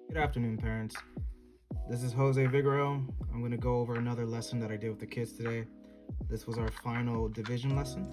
Good afternoon, parents. This is Jose Vigoro. I'm going to go over another lesson that I did with the kids today. This was our final division lesson.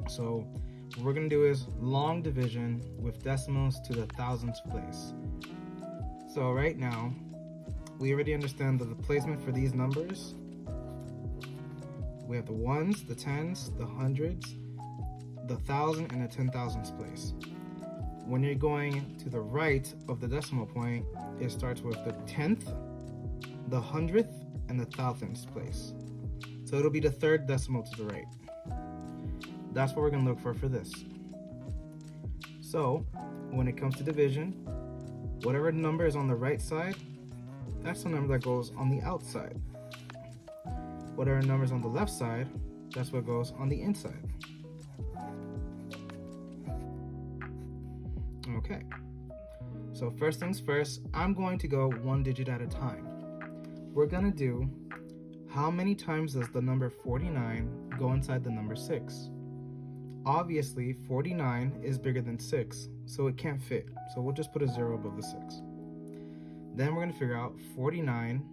So what we're going to do is long division with decimals to the thousandths place. So right now, we already understand that the placement for these numbers, we have the ones, the tens, the hundreds, the thousand, and the 10,000ths place. When you're going to the right of the decimal point, it starts with the 10th, the 100th, and the thousandths place. So it'll be the third decimal to the right. That's what we're going to look for this. So when it comes to division, whatever number is on the right side, that's the number that goes on the outside. Whatever number is on the left side, that's what goes on the inside. Okay, so first things first, I'm going to go one digit at a time. We're gonna do how many times does the number 49 go inside the number 6? Obviously, 49 is bigger than 6, so it can't fit. So we'll just put a 0 above the 6. Then we're gonna figure out 49,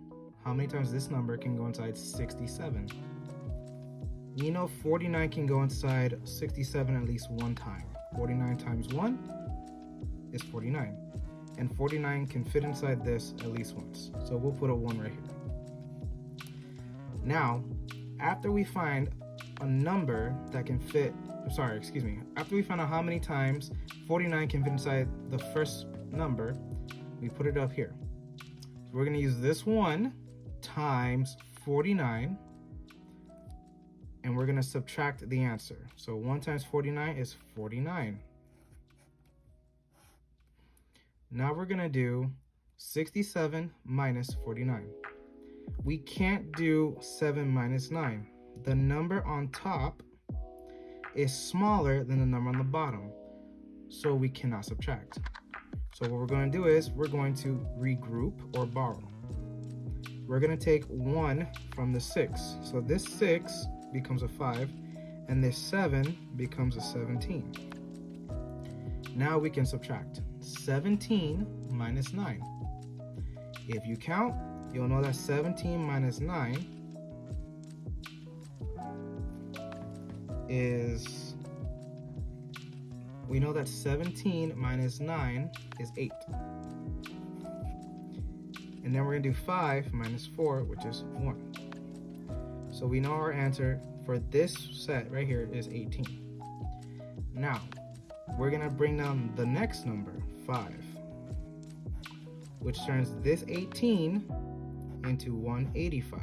how many times this number can go inside 67. We know 49 can go inside 67 at least one time. 49 times 1 is 49, and 49 can fit inside this at least once, so we'll put a 1 right here. Now after we find a number that can fit, after we find out how many times 49 can fit inside the first number, we put it up here. So we're going to use this 1 times 49, and we're going to subtract the answer. So 1 times 49 is 49. Now we're gonna do 67 minus 49. We can't do 7 minus 9. The number on top is smaller than the number on the bottom, so we cannot subtract. So what we're gonna do is we're going to regroup or borrow. We're gonna take 1 from the 6. So this 6 becomes a 5, and this 7 becomes a 17. Now we can subtract 17 minus 9. If you count, you'll know that 17 minus 9 is, we know that 17 minus 9 is 8. And then we're going to do 5 minus 4, which is 1. So we know our answer for this set right here is 18. Now, we're going to bring down the next number, 5, which turns this 18 into 185.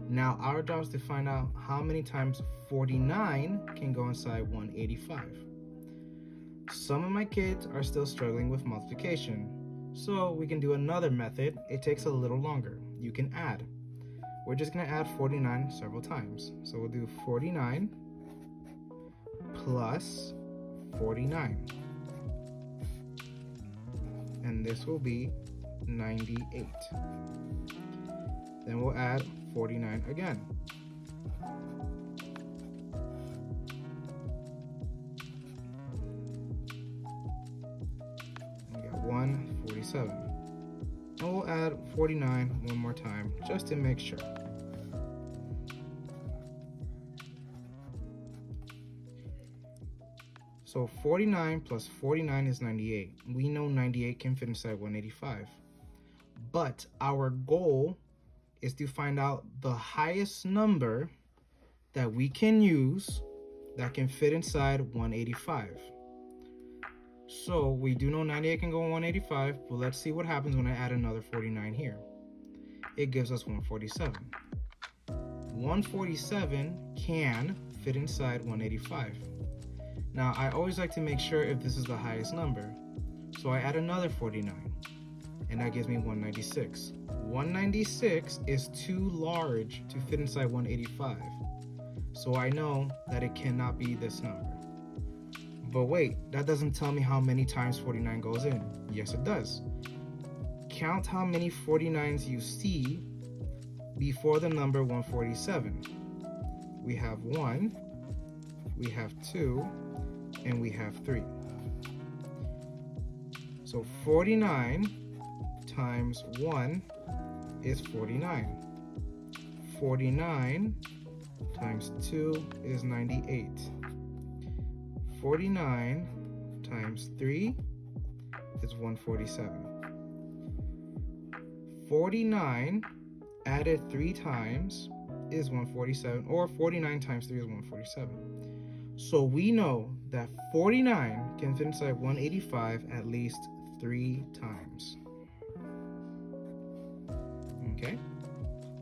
Now our job is to find out how many times 49 can go inside 185. Some of my kids are still struggling with multiplication, so we can do another method. It takes a little longer. You can add. We're just going to add 49 several times. So we'll do 49 plus 49, and this will be 98. Then we'll add 49 again. We got 147. And we'll add 49 one more time just to make sure. So 49 plus 49 is 98. We know 98 can fit inside 185. But our goal is to find out the highest number that we can use that can fit inside 185. So we do know 98 can go in 185, but let's see what happens when I add another 49 here. It gives us 147. 147 can fit inside 185. Now, I always like to make sure if this is the highest number. So I add another 49, and that gives me 196. 196 is too large to fit inside 185. So I know that it cannot be this number. But wait, that doesn't tell me how many times 49 goes in. Yes, it does. Count how many 49s you see before the number 147. We have 1, we have 2, and we have 3. So 49 times 1 is 49. 49 times 2 is 98. 49 times 3 is 147. 49 added 3 times is 147, or 49 times 3 is 147. So we know that 49 can fit inside 185 at least 3 times. Okay?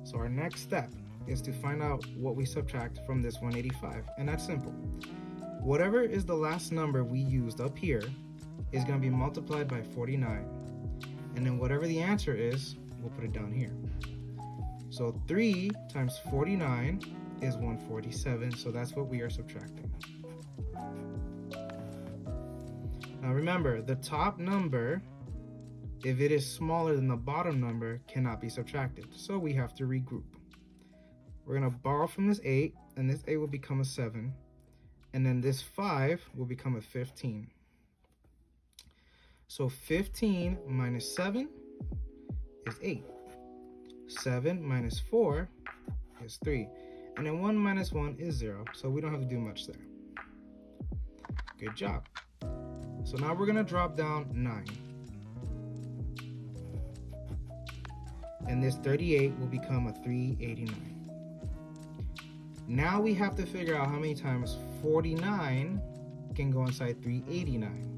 So our next step is to find out what we subtract from this 185, and that's simple. Whatever is the last number we used up here is going to be multiplied by 49, and then whatever the answer is, we'll put it down here. So 3 times 49 is 147, so that's what we are subtracting. Now remember, the top number, if it is smaller than the bottom number, cannot be subtracted, so we have to regroup. We're going to borrow from this 8, and this 8 will become a 7, and then this 5 will become a 15. So 15 minus 7 is 8. 7 minus 4 is 3. And then 1 minus 1 is 0, so we don't have to do much there. Good job. So now we're going to drop down 9. And this 38 will become a 389. Now we have to figure out how many times 49 can go inside 389.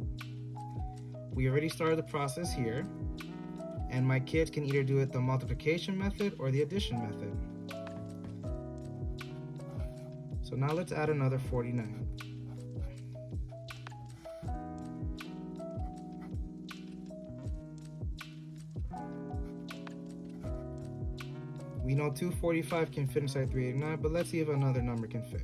We already started the process here, and my kids can either do it the multiplication method or the addition method. So now let's add another 49. We know 245 can fit inside 389, but let's see if another number can fit.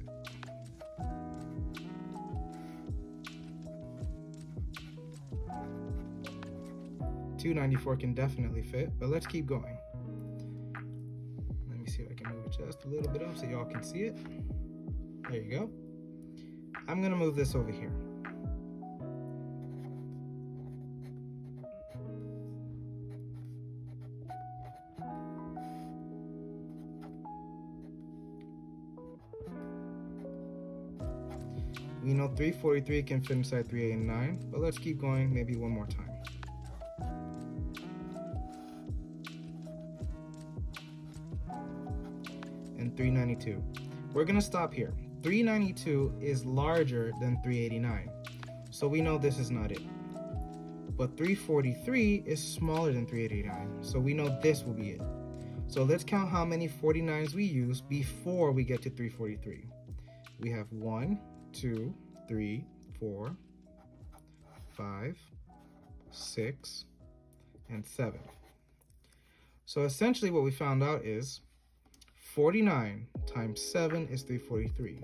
$294 can definitely fit, but let's keep going. Let me see if I can move it just a little bit up so y'all can see it. There you go. I'm gonna move this over here. We know 343 can fit inside 389, but let's keep going maybe one more time. And 392. We're gonna stop here. 392 is larger than 389, so we know this is not it. But 343 is smaller than 389, so we know this will be it. So let's count how many 49s we use before we get to 343. We have 1, 2, 3, 4, 5, 6, and 7. So essentially what we found out is 49 times 7 is 343.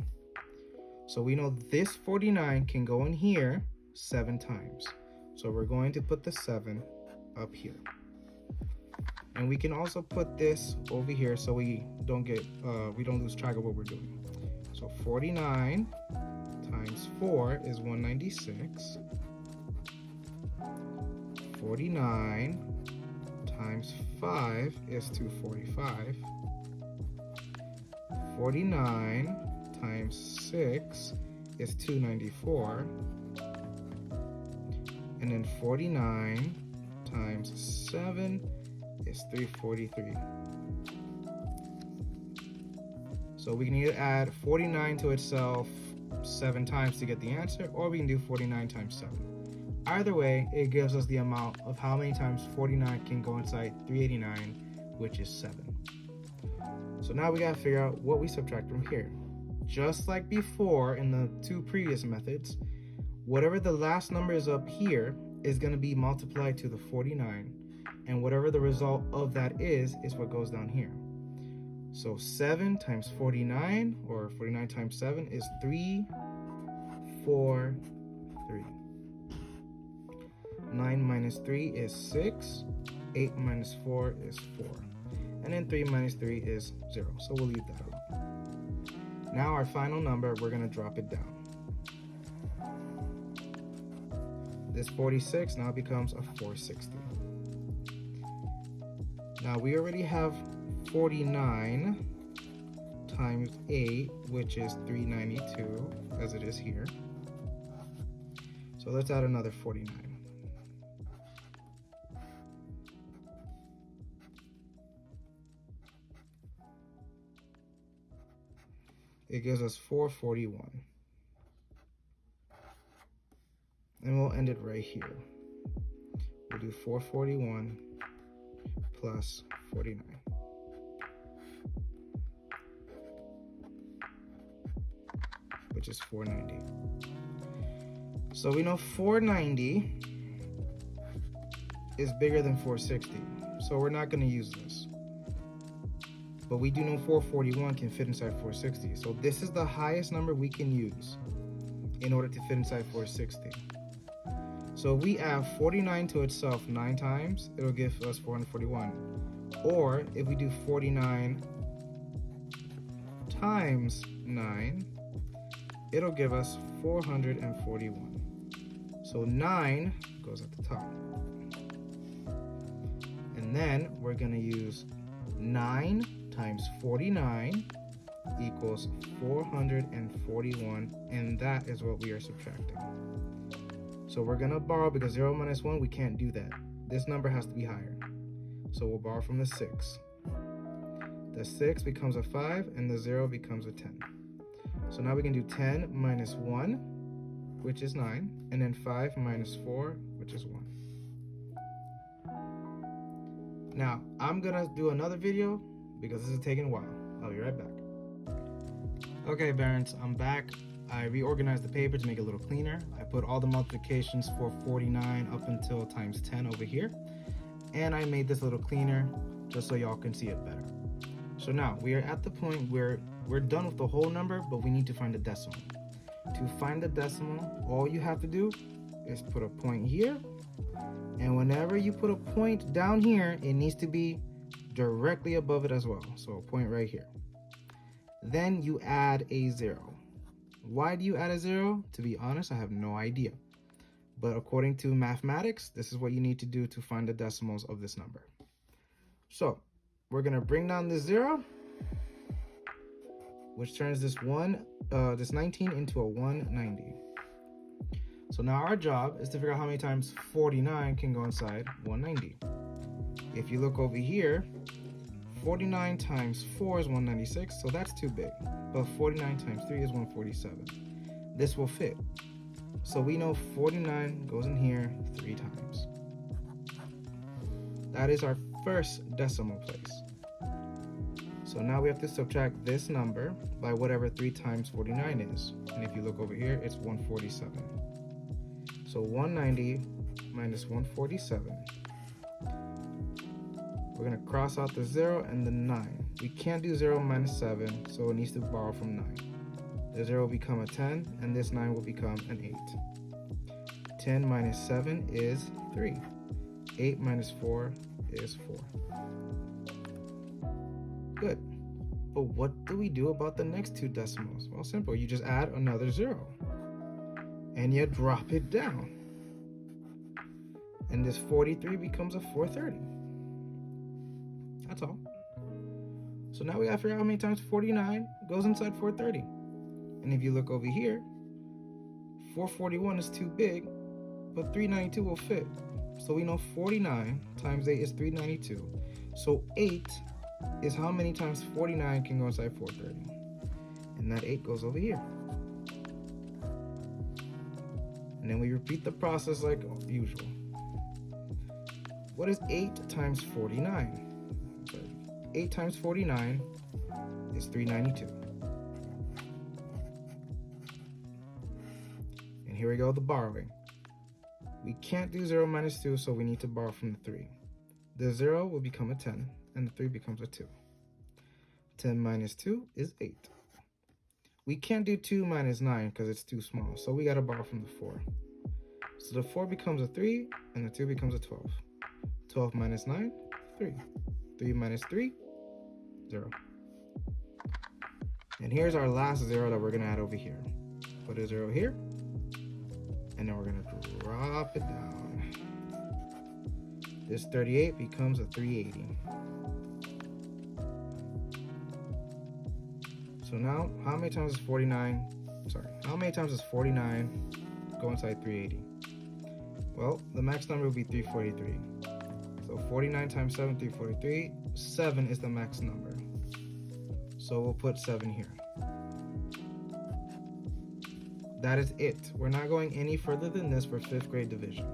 So we know this 49 can go in here 7 times. So we're going to put the 7 up here. And we can also put this over here so we don't lose track of what we're doing. So 49 times 4 is 196. 49 times 5 is 245. 49 times 6 is 294. And then 49 times 7 is 343. So we can either add 49 to itself 7 times to get the answer, or we can do 49 times 7. Either way, it gives us the amount of how many times 49 can go inside 389, which is 7. So now we gotta figure out what we subtract from here. Just like before in the 2 previous methods, whatever the last number is up here is gonna be multiplied to the 49, and whatever the result of that is what goes down here. So 7 times 49, or 49 times 7, is 343. 9 minus 3 is 6. 8 minus 4 is 4. And then 3 minus 3 is 0. So we'll leave that alone. Now our final number, we're going to drop it down. This 46 now becomes a 460. Now we already have 49 times 8, which is 392, as it is here. So let's add another 49. It gives us 441. And we'll end it right here. We'll do 441 plus 49. Which is 490. So we know 490 is bigger than 460. So we're not going to use this. But we do know 441 can fit inside 460. So this is the highest number we can use in order to fit inside 460. So if we add 49 to itself 9 times, it'll give us 441. Or if we do 49 times 9, it'll give us 441. So 9 goes at the top. And then we're going to use 9 times 49 equals 441, and that is what we are subtracting. So we're going to borrow, because 0 minus 1, we can't do that. This number has to be higher. So we'll borrow from the 6. The 6 becomes a 5, and the 0 becomes a 10. So now we can do 10 minus 1, which is 9, and then 5 minus 4, which is 1. Now, I'm going to do another video because this is taking a while. I'll be right back. Okay, parents, I'm back. I reorganized the paper to make it a little cleaner. I put all the multiplications for 49 up until times 10 over here. And I made this a little cleaner just so y'all can see it better. So now we are at the point where we're done with the whole number, but we need to find the decimal. To find the decimal, all you have to do is put a point here. And whenever you put a point down here, it needs to be directly above it as well. So a point right here. Then you add a 0. Why do you add a 0? To be honest, I have no idea. But according to mathematics, this is what you need to do to find the decimals of this number. So we're going to bring down this 0, which turns this 19 into a 190. So now our job is to figure out how many times 49 can go inside 190. If you look over here, 49 times 4 is 196, so that's too big. But 49 times 3 is 147. This will fit. So we know 49 goes in here 3 times. That is our first decimal place. So now we have to subtract this number by whatever 3 times 49 is. And if you look over here, it's 147. So 190 minus 147. We're going to cross out the 0 and the 9. We can't do 0 minus 7, so it needs to borrow from 9. The 0 will become a 10, and this 9 will become an 8. 10 minus 7 is 3. 8 minus 4 is 4. Good. But what do we do about the next 2 decimals? Well, simple. You just add another 0. And you drop it down. And this 43 becomes a 430. That's all. So now we gotta figure out how many times 49 goes inside 430. And if you look over here, 441 is too big, but 392 will fit. So we know 49 times 8 is 392. So 8 is how many times 49 can go inside 430. And that 8 goes over here. And then we repeat the process like usual. What is 8 times 49? 8 times 49 is 392. And here we go, the borrowing. We can't do 0 minus 2, so we need to borrow from the 3. The 0 will become a 10, and the 3 becomes a 2. 10 minus 2 is 8. We can't do 2 minus 9 because it's too small, so we got to borrow from the 4. So the 4 becomes a 3, and the 2 becomes a 12. 12 minus 9, 3. 3 minus 3, 0. And here's our last 0 that we're going to add over here. Put a 0 here, and then we're going to drop it down. This 38 becomes a 380. So now, how many times is 49? How many times does 49 go inside 380? Well, the max number will be 343. So 49 times 7, 343. 7 is the max number. So we'll put 7 here. That is it. We're not going any further than this for 5th grade division.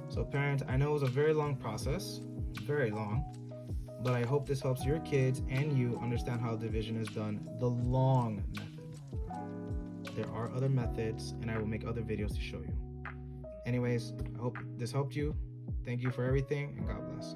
So parents, I know it was a very long process, very long, but I hope this helps your kids and you understand how division is done the long method. There are other methods, and I will make other videos to show you. Anyways, I hope this helped you. Thank you for everything, and God bless.